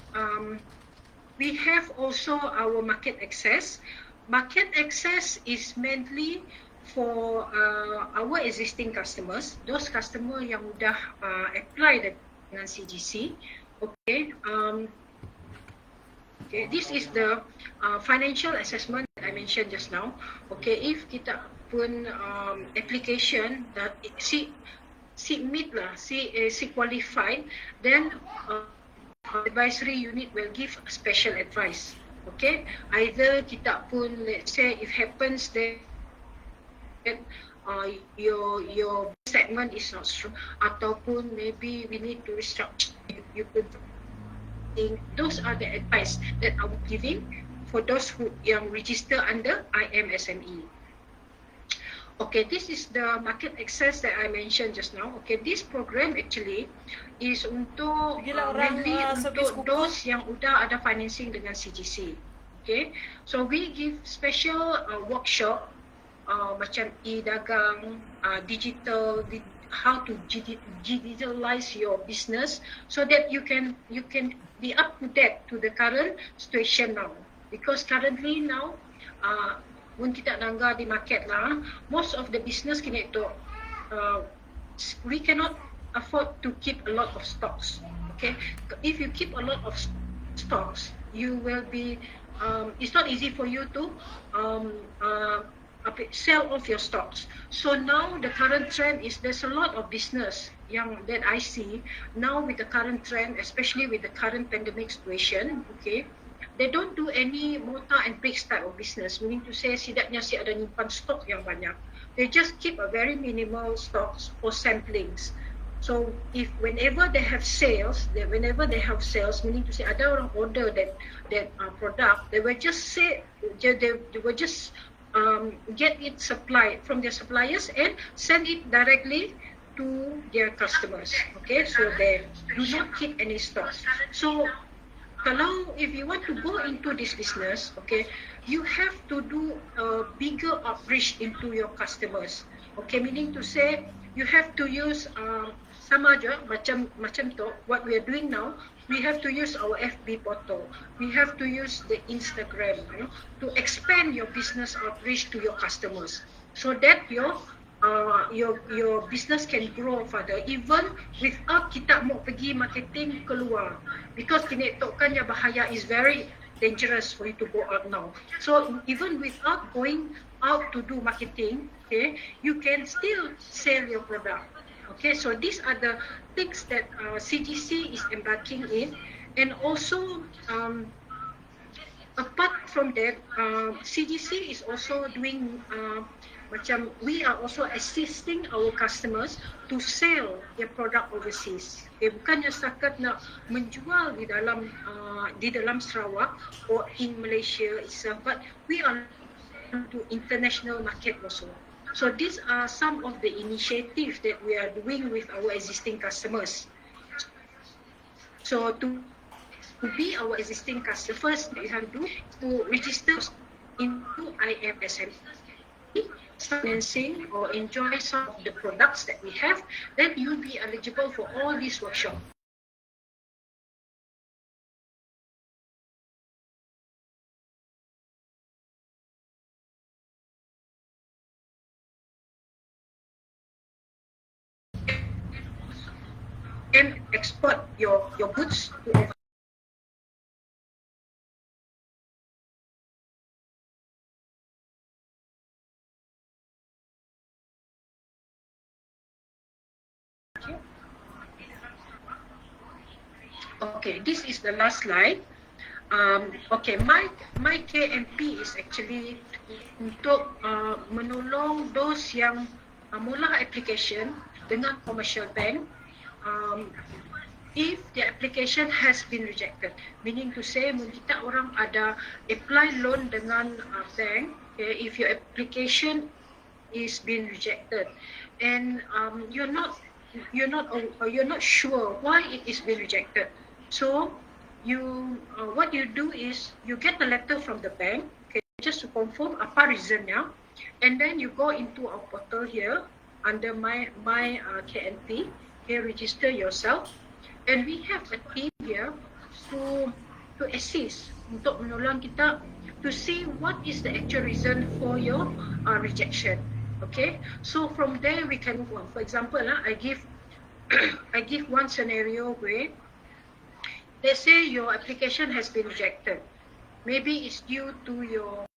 we have also our market access. Market access is mainly for our existing customers, those customers yang sudah apply dengan CGC. Okay, okay, this is the financial assessment that I mentioned just now. Okay, if kita pun application that si meet lah, si qualified, then advisory unit will give special advice. Okay, either kita pun, let's say if happens that your segment is not strong, ataupun maybe we need to restructure, you could think those are the advice that I'm giving for those who yang register under IMSME. Okay, this is the market access that I mentioned just now. Okay, this program actually is untuk mainly untuk those yang udah ada financing dengan CGC. Okay, so we give special workshop macam e-dagang, digital, how to digitalize your business so that you can be up to date to the current situation now. Because currently now, pun kita nangga di market lah, most of the business kini itu, we cannot afford to keep a lot of stocks. Okay, if you keep a lot of stocks, you will be, it's not easy for you to sell off your stocks. So now the current trend is there's a lot of business that I see now with the current trend, especially with the current pandemic situation. Okay, they don't do any mortar and bricks type of business, meaning to say setidaknya si ada nyimpan stok yang banyak. They just keep a very minimal stocks for samplings. So whenever they have sales, meaning to say ada orang order that product, they will just get it supplied from their suppliers and send it directly to their customers. Okay, so they do not keep any stocks. So if you want to go into this business, okay, you have to do a bigger outreach into your customers. Okay, meaning to say you have to use sama aja macam tu what we are doing now. We have to use our FB portal. We have to use the Instagram, to expand your business outreach to your customers, so that your business can grow further even without kita mau pergi marketing keluar, because kini tu kan ya bahaya, is very dangerous for you to go out now. So even without going out to do marketing, okay, you can still sell your product. Okay, so these are the things that CGC is embarking in, and also apart from that, CGC is also doing we are also assisting our customers to sell their product overseas. Okay, bukannya setakat nak menjual di dalam Sarawak or in Malaysia itself, but we are to international market also. So these are some of the initiatives that we are doing with our existing customers. So to be our existing customers, you have to register into IFSM financing or enjoy some of the products that we have, then you'll be eligible for all these workshops. And export your goods to over. Okay, this is the last slide. Okay, my KMP is actually untuk menolong those yang mula application dengan commercial bank. If the application has been rejected, meaning to say kita orang ada apply loan dengan bank, okay, if your application is been rejected and you're not sure why it is been rejected, so what you do is you get the letter from the bank, okay, just to confirm apa reasonnya, and then you go into our portal here under my KNP. Okay, register yourself, and we have a team here to assist, untuk menolong kita to see what is the actual reason for your rejection. Okay, so from there we can move on. For example, I give one scenario where, let's say your application has been rejected. Maybe it's due to your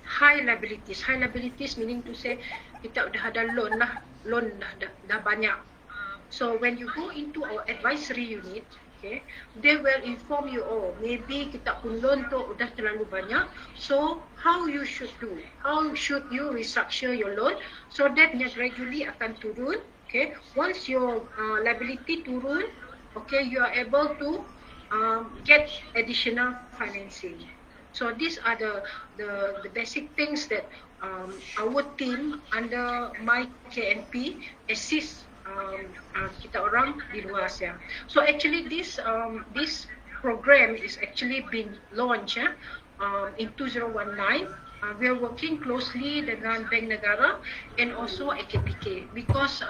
high liabilities. High liabilities meaning to say kita dah ada loan dah banyak. So when you go into our advisory unit, okay, they will inform you, maybe kita pun loan tu udah terlalu banyak. So how you should do? How should you restructure your loan so that gradually akan turun? Okay, once your liability turun, okay, you are able to get additional financing. So these are the basic things that our team under my KNP assist kita orang di luar sana. So actually this program is actually been launched in 2019. We are working closely dengan Bank Negara and also AKPK because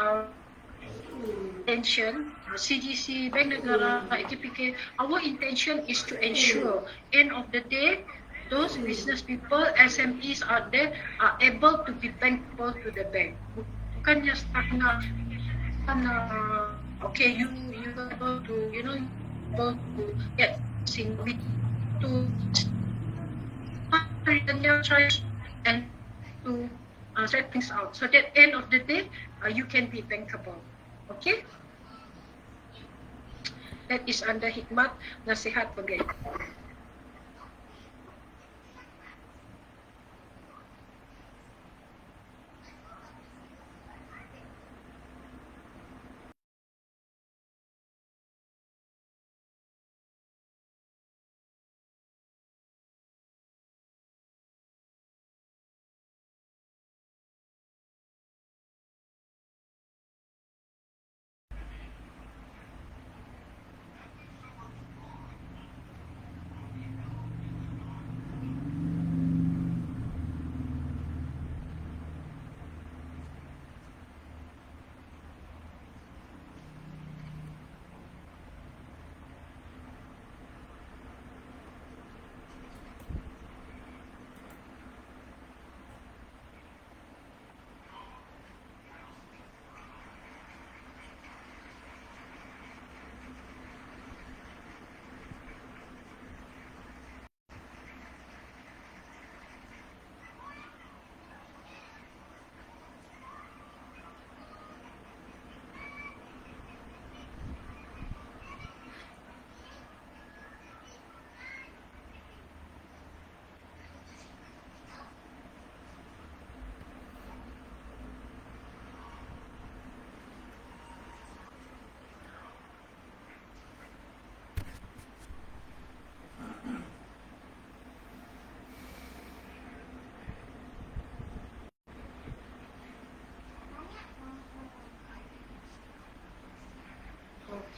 intention, CGC, Bank Negara, AKPK, our intention is to ensure end of the day those business people, SMEs out there are able to be bankable to the bank. Bukan just okay, you able to, able to get single to and to set things out. So that end of the day, you can be bankable. Okay? That is under hikmat nasihat pegawai.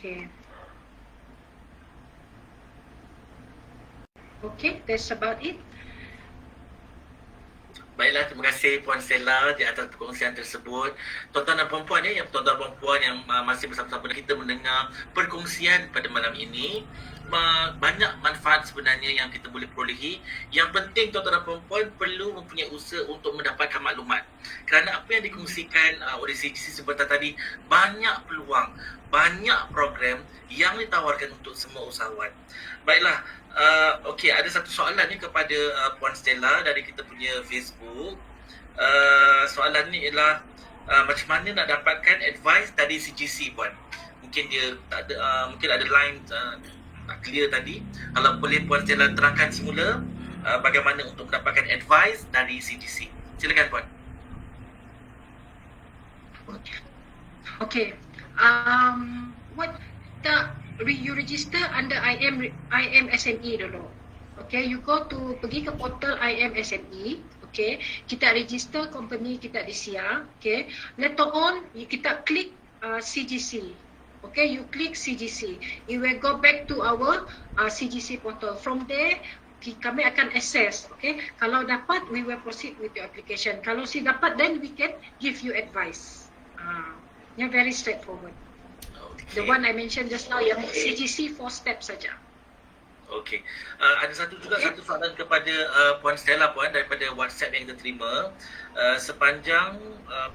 Okay. Okay, that's about it. Baiklah, terima kasih Puan Stella di atas perkongsian tersebut. Tuan-tuan dan puan-puan yang tuan-tuan dan puan-puan yang masih bersama-sama kita mendengar perkongsian pada malam ini, banyak manfaat sebenarnya yang kita boleh perolehi. Yang penting tuan-tuan dan puan-puan perlu mempunyai usaha untuk mendapatkan maklumat. Kerana apa yang dikongsikan oleh CGC sebentar tadi, banyak peluang, banyak program yang ditawarkan untuk semua usahawan. Baiklah, okey, ada satu soalan ni kepada Puan Stella dari kita punya Facebook. Soalan ni ialah macam mana nak dapatkan advice dari CGC, Puan? Mungkin dia tak ada, mungkin ada line tak clear tadi. Kalau boleh Puan Stella terangkan semula bagaimana untuk mendapatkan advice dari CGC. Silakan, Puan. Okay. What you register under IMSME dulu. Okay, you go to pergi ke portal IMSME. Okay, kita register company kita di SIA. Okay, later on kita klik CGC. Okay, you click CGC. You will go back to our CGC portal. From there, kami akan assess. Okay, kalau dapat, we will proceed with your application. Kalau si dapat, then we can give you advice. Yang very straightforward. The one I mentioned just now yang CGC 4 steps saja. Okey. Ada satu soalan kepada Puan Stella, Puan, daripada WhatsApp yang kita terima. Sepanjang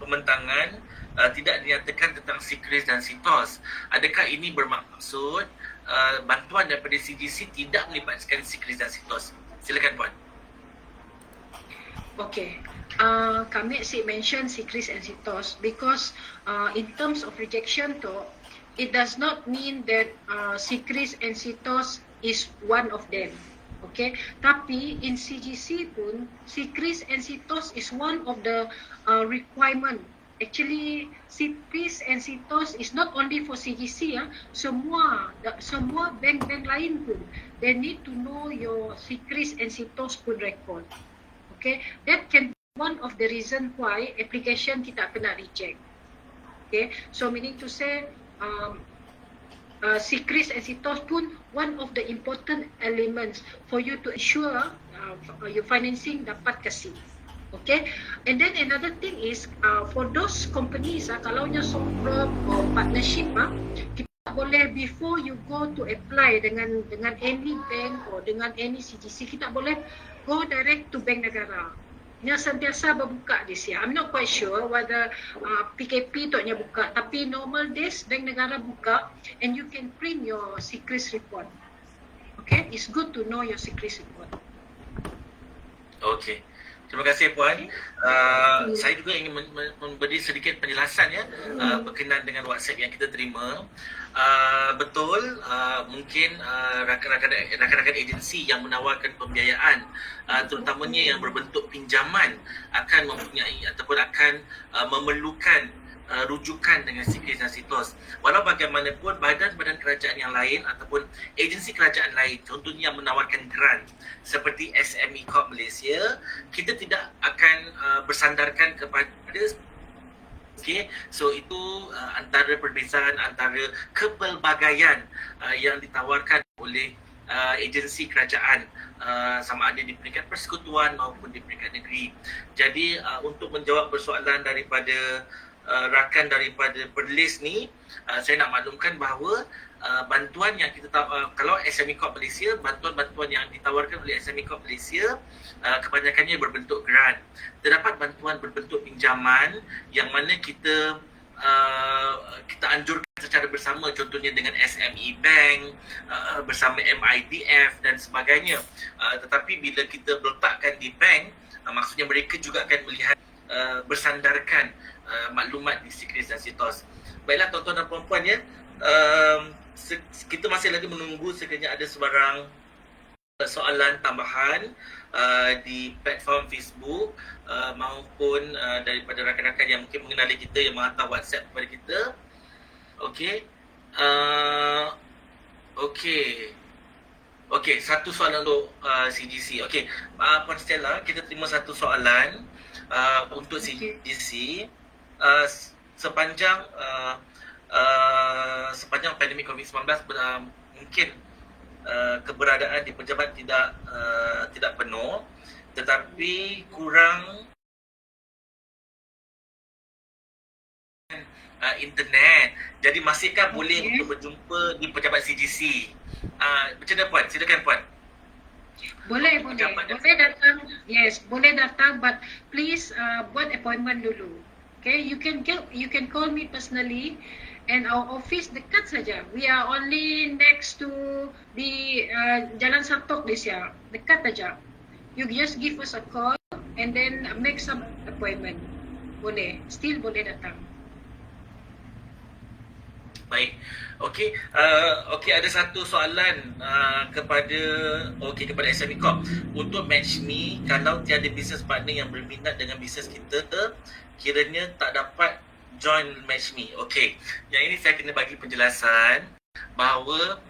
pembentangan tidak dinyatakan tentang SIKRIS dan SITOS. Adakah ini bermaksud bantuan daripada CGC tidak melibatkan SIKRIS dan SITOS? Silakan, Puan. Okay. Kami mention SIKRIS and SITOS because in terms of rejection tu, it does not mean that SIKRIS and SITOS is one of them. Okay, tapi in CGC pun SIKRIS and SITOS is one of the requirement. Actually, SIKRIS and SITOS is not only for CGC, semua bank-bank lain pun they need to know your SIKRIS and SITOS pun record. Okay, that can be one of the reason why application kita kena reject. Okay, so meaning to say SIKRIS and SITOS pun one of the important elements for you to ensure your financing dapat kasih. Okay, and then another thing is for those companies kalau nya sole or partnership kita boleh before you go to apply dengan any bank or dengan any CGC, kita boleh go direct to Bank Negara. Nya sentiasa berbuka di sini. I'm not quite sure whether PKP tu nya buka, tapi normal days Bank Negara buka and you can print your SIKRIS report. Okay, it's good to know your SIKRIS report. Okey. Terima kasih Puan. Saya juga ingin memberi sedikit penjelasan ya berkenaan dengan WhatsApp yang kita terima. Betul, mungkin rakan-rakan agensi yang menawarkan pembiayaan, terutamanya yang berbentuk pinjaman, akan mempunyai ataupun akan memerlukan rujukan dengan Sikris dan Sitos. Walau bagaimanapun, badan-badan kerajaan yang lain ataupun agensi kerajaan lain, contohnya yang menawarkan grant seperti SME Corp Malaysia, kita tidak akan bersandarkan kepada so itu antara perbezaan antara kepelbagaian yang ditawarkan oleh agensi kerajaan sama ada di peringkat persekutuan maupun di peringkat negeri. Jadi untuk menjawab persoalan daripada rakan daripada Perlis ni, saya nak maklumkan bahawa bantuan yang kita kalau SME Corp Malaysia, bantuan-bantuan yang ditawarkan oleh SME Corp Malaysia kebanyakannya berbentuk grant. Terdapat bantuan berbentuk pinjaman yang mana kita anjurkan secara bersama, contohnya dengan SME Bank, bersama MIDF dan sebagainya. Tetapi bila kita letakkan di bank, maksudnya mereka juga akan melihat bersandarkan maklumat di Sikris dan Sitos. Baiklah tuan-tuan dan puan-puan ya, kita masih lagi menunggu sekiranya ada sebarang soalan tambahan di platform Facebook maupun daripada rakan-rakan yang mungkin mengenali kita yang menghantar WhatsApp kepada kita. Okey. Okey, satu soalan untuk CGC. Okey, Puan Stella, kita terima satu soalan untuk CGC. Sepanjang pandemik COVID-19 mungkin keberadaan di pejabat tidak penuh, tetapi kurang internet. Jadi masihkah boleh untuk berjumpa di pejabat CGC? Macam mana Puan? Silakan Puan. Boleh datang. Yes, boleh datang, but please buat appointment dulu. Okay, you can call me personally, and our office dekat saja. We are only next to the Jalan Satok this year. Dekat saja. You just give us a call and then make some appointment. Boleh, still boleh datang. Baik. Okey, ada satu soalan kepada SME Corp. Untuk MatchMe, kalau tiada business partner yang berminat dengan bisnes kita, kiranya tak dapat join MatchMe. Okey, yang ini saya kena bagi penjelasan bahawa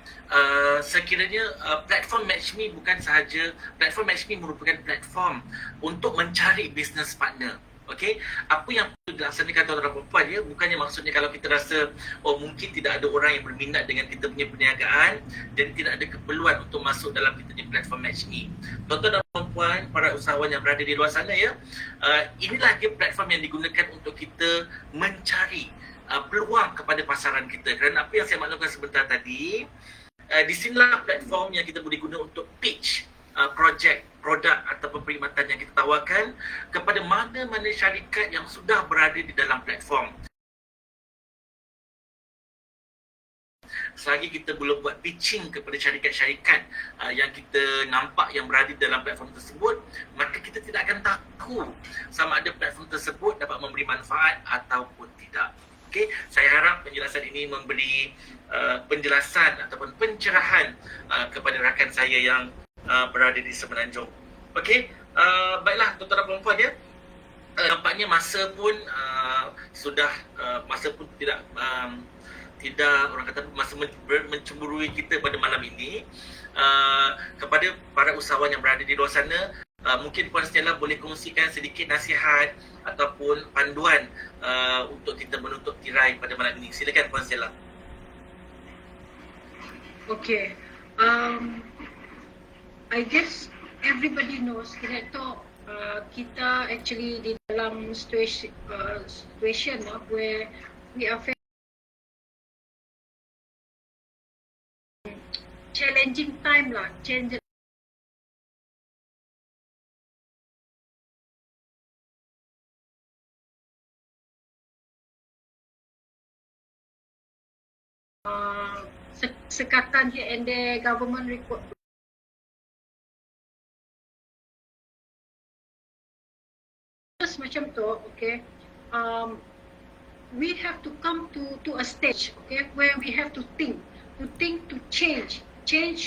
sekiranya platform MatchMe bukan sahaja, platform MatchMe merupakan platform untuk mencari business partner. Okey, apa yang perlu dilaksanakan tuan-tuan dan puan-puan ya, bukannya maksudnya kalau kita rasa mungkin tidak ada orang yang berminat dengan kita punya perniagaan, jadi tidak ada keperluan untuk masuk dalam kita punya platform MatchMe. Tuan-tuan dan puan-puan, para usahawan yang berada di luar sana ya, inilah dia platform yang digunakan untuk kita mencari peluang kepada pasaran kita. Kerana apa yang saya maklumkan sebentar tadi, di sinilah platform yang kita boleh guna untuk pitch projek, produk ataupun perkhidmatan yang kita tawarkan kepada mana-mana syarikat yang sudah berada di dalam platform. Selagi kita belum buat pitching kepada syarikat-syarikat yang kita nampak yang berada dalam platform tersebut, maka kita tidak akan tahu sama ada platform tersebut dapat memberi manfaat ataupun tidak. Okey, saya harap penjelasan ini memberi penjelasan ataupun pencerahan kepada rakan saya yang berada di Semenanjung. Okey, baiklah tuan-tuan dan puan-puan ya. Nampaknya masa pun tidak orang kata masa mencemburui kita pada malam ini. Kepada para usahawan yang berada di luar sana, mungkin Puan Stella boleh kongsikan sedikit nasihat ataupun panduan untuk kita menutup tirai pada malam ini. Silakan Puan Stella. Okay. I guess everybody knows kita actually di dalam situation where we are facing challenging time lah, sekatan here and there, government report macam tu, okay, we have to come to a stage, okay, where we have to think to change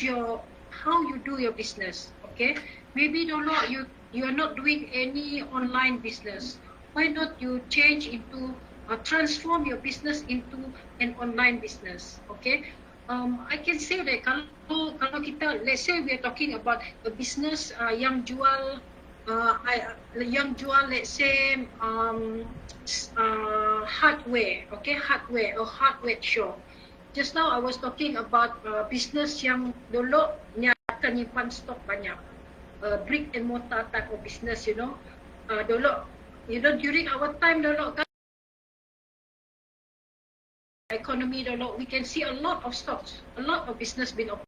your how you do your business, okay. Maybe dulu you are not doing any online business. Why not you change into transform your business into an online business, okay. I can say that kalau kita, let's say we are talking about a business yang jual let's say hardware, okay, hardware or hardware shop. Just now I was talking about business yang dulu ni akan nyimpan stok banyak, brick and mortar type of business, you know. Dulu, you know, during our time dulu kan, economy dulu, we can see a lot of stocks, a lot of business being open.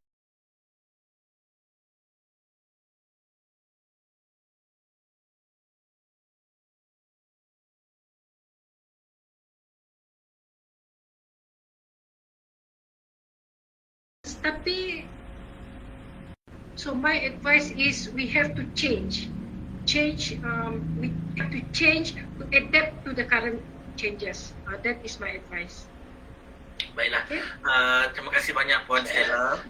Tapi, so my advice is we have to change. We have to change to adapt to the current changes. That is my advice. Baiklah. Okay. Terima kasih banyak Puan Stella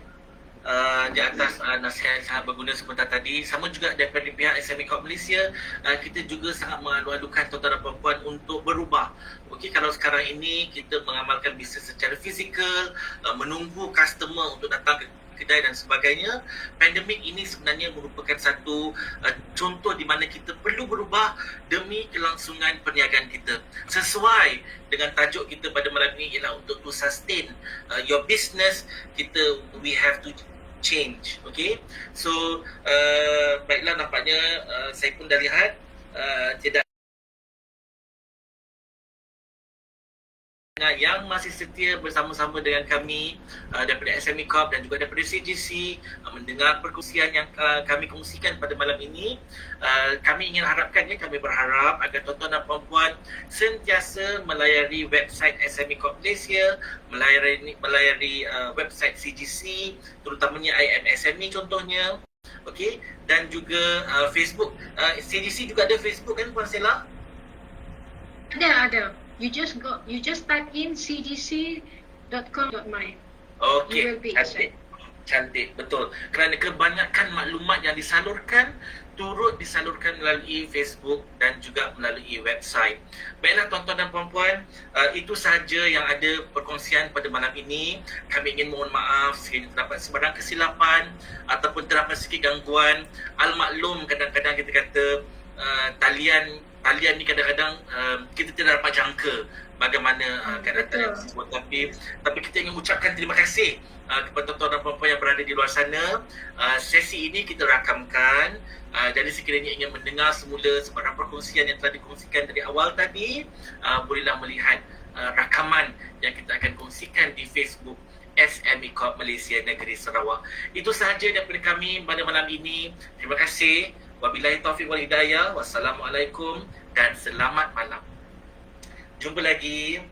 di atas nasihat sangat berguna sebentar tadi. Sama juga daripada pihak SME Corp Malaysia, kita juga sangat mengalu-alukan tuan-tuan dan puan-puan untuk berubah. Okey, kalau sekarang ini kita mengamalkan bisnes secara fizikal, menunggu customer untuk datang ke kedai dan sebagainya, pandemik ini sebenarnya merupakan satu contoh di mana kita perlu berubah demi kelangsungan perniagaan kita. Sesuai dengan tajuk kita pada malam ini ialah untuk to sustain your business, we have to change. Okay, so baiklah, nampaknya saya pun dah lihat tidak yang masih setia bersama-sama dengan kami daripada SME Corp dan juga daripada CGC, mendengar perkongsian yang kami kongsikan pada malam ini. Kami berharap agar tuan-tuan dan puan-puan sentiasa melayari website SME Corp Malaysia, melayari website CGC, terutamanya IMSME contohnya. Okey, dan juga Facebook. CGC juga ada Facebook kan Puan Stella? Ada. You just type in cgc.com.my. Okey, cantik, betul. Kerana kebanyakan maklumat yang disalurkan turut disalurkan melalui Facebook dan juga melalui website. Baiklah tuan-tuan dan puan-puan, itu sahaja yang ada perkongsian pada malam ini. Kami ingin mohon maaf sekiranya terdapat sebarang kesilapan ataupun terdapat sedikit gangguan. Al-maklum, kadang-kadang kita kata talian ni kadang-kadang kita tidak dapat jangka bagaimana keadaan tersebut, tapi kita ingin ucapkan terima kasih kepada tuan-tuan dan puan-puan yang berada di luar sana. Sesi ini kita rakamkan, jadi sekiranya ingin mendengar semula sebarang perkongsian yang telah dikongsikan dari awal tadi, bolehlah melihat rakaman yang kita akan kongsikan di Facebook SME Corp Malaysia Negeri Sarawak. Itu sahaja daripada kami pada malam ini. Terima kasih. Wabillahi taufiq wal hidayah. Wassalamualaikum dan selamat malam. Jumpa lagi.